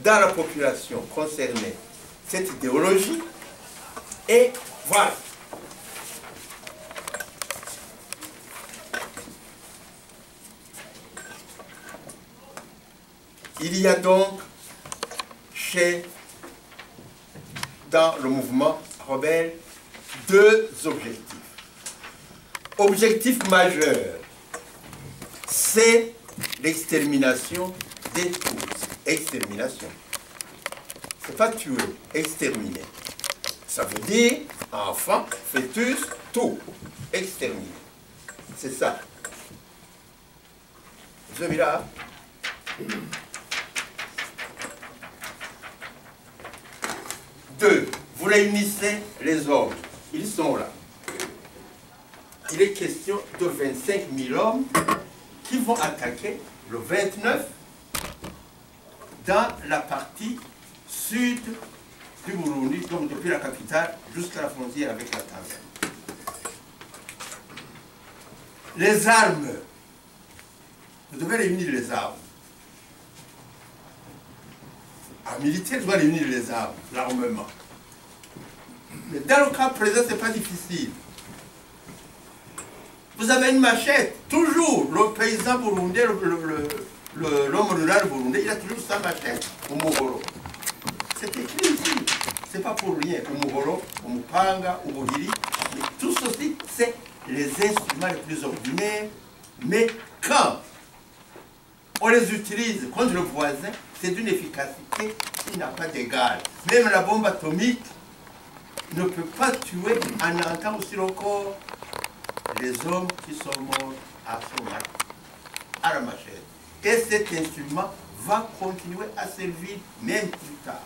dans la population concernée cette idéologie, et voilà. Il y a donc dans le mouvement rebelle deux objectifs. Objectif majeur, c'est l'extermination des tous. Extermination. C'est pas tuer, exterminer. Ça veut dire enfant, fœtus, tout. Exterminer. C'est ça. Vous avez là? Deux, vous réunissez les hommes. Ils sont là. Il est question de 25 000 hommes qui vont attaquer le 29 dans la partie sud du Burundi, donc depuis la capitale jusqu'à la frontière avec la Tanzanie. Les armes, vous devez réunir les armes. Un militaire doit réunir les armes, l'armement. Mais dans le cas présent, ce n'est pas difficile. Vous avez une machette, toujours, le paysan burundais, l'homme rural burundais, il a toujours sa machette, au Muhoro. C'est écrit ici, c'est pas pour rien, au Muhoro, au Mupanga, au Buhiri, mais tout ceci, c'est les instruments les plus ordinaires, mais quand on les utilise contre le voisin, c'est d'une efficacité qui n'a pas d'égal. Même la bombe atomique ne peut pas tuer en entrant sur le corps les hommes qui sont morts à son arc, à la machette. Et cet instrument va continuer à servir même plus tard.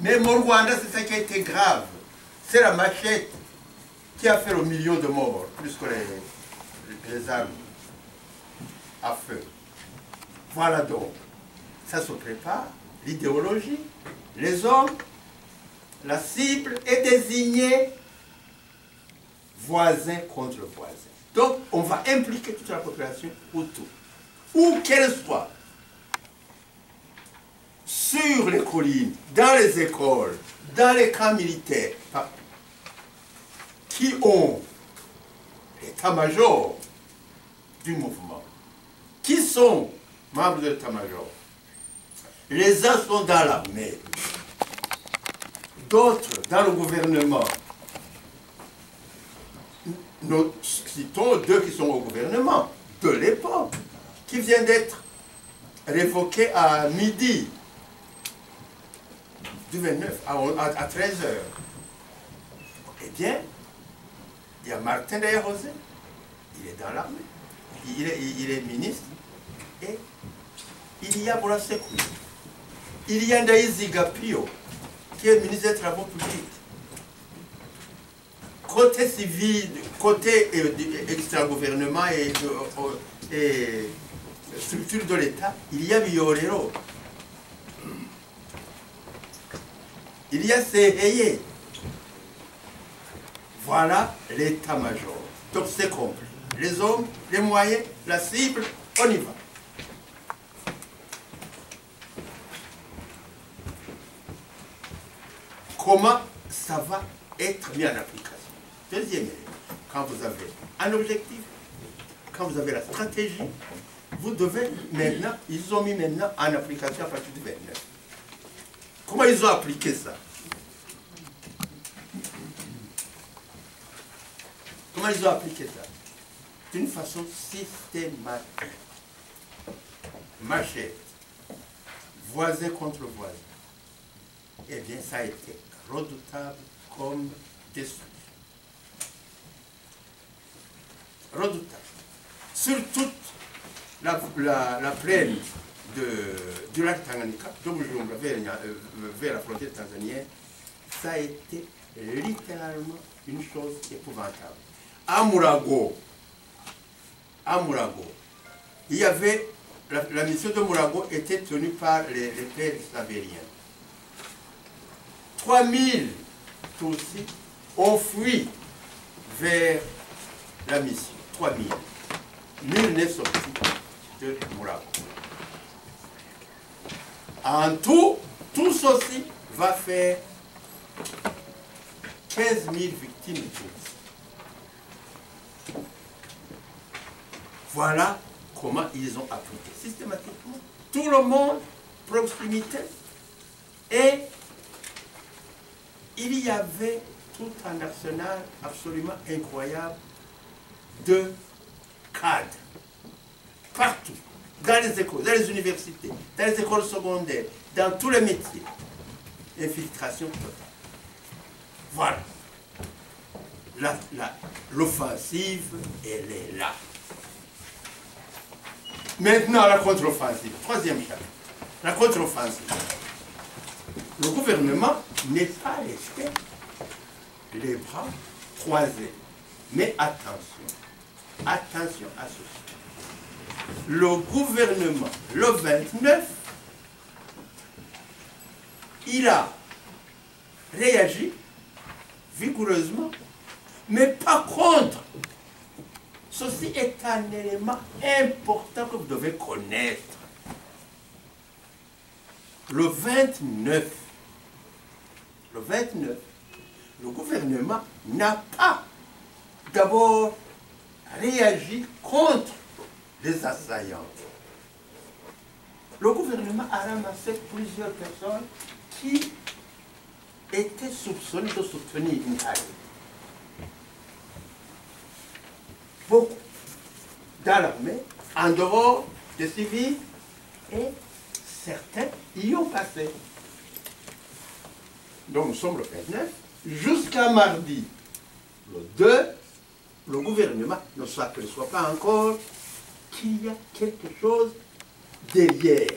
Même au Rwanda, c'est ça qui a été grave. C'est la machette qui a fait le million de morts, plus que les armes à feu. Voilà donc, ça se prépare, l'idéologie, les hommes, la cible est désignée voisin contre voisin. Donc, on va impliquer toute la population autour, où qu'elle soit, sur les collines, dans les écoles, dans les camps militaires, qui ont l'état-major du mouvement, qui sont membres de l'état-major. Les uns sont dans l'armée, d'autres dans le gouvernement. Nous citons deux qui sont au gouvernement de l'époque, qui vient d'être révoqué à midi du 29 à 13 h. Eh bien, il y a Martin Rosé, il est dans l'armée, il est ministre, et il y a Borasekou, il y a Ndaïzi Gapio, qui est ministre des Travaux publics. Côté civil, côté extra-gouvernement et structure de l'État, il y a Biorero. Il y a Seheye. Voilà l'état-major. Donc c'est compris. Les hommes, les moyens, la cible, on y va. Comment ça va être mis en application? Deuxième élément, quand vous avez un objectif, quand vous avez la stratégie, vous devez maintenant, ils ont mis maintenant en application à partir du 29. Comment ils ont appliqué ça? Comment ils ont appliqué ça? D'une façon systématique. Machette, voisin contre voisin. Eh bien, ça a été redoutable comme destruction. Redoutable. Sur toute la plaine du lac Tanganyika, vers la frontière tanzanienne, ça a été littéralement une chose épouvantable. À Murago, il y avait, la mission de Murago était tenue par les pères isabéliens. 3000 Tutsis ont fui vers la mission. 3000. Nul n'est sorti de Murago. En tout, Tout ceci va faire 15 000 victimes de tous. Voilà comment ils ont appliqué systématiquement. Tout le monde, proximité, et il y avait tout un arsenal absolument incroyable de cadres, partout, dans les écoles, dans les universités, dans les écoles secondaires, dans tous les métiers. Infiltration totale. Voilà. L'offensive, elle est là. Maintenant, la contre-offensive, troisième chapitre. La contre-offensive. Le gouvernement n'est pas resté les bras croisés. Mais attention, attention à ceci. Le gouvernement, le 29, il a réagi vigoureusement, mais par contre, ceci est un élément important que vous devez connaître. Le 29, le gouvernement n'a pas d'abord réagi contre les assaillants. Le gouvernement a ramassé plusieurs personnes qui étaient soupçonnées de soutenir une armée. Beaucoup dans l'armée, en dehors des civils, et certains y ont passé. Donc nous sommes le 29, jusqu'à mardi, le 2, le gouvernement ne s'aperçoit pas encore qu'il y a quelque chose derrière.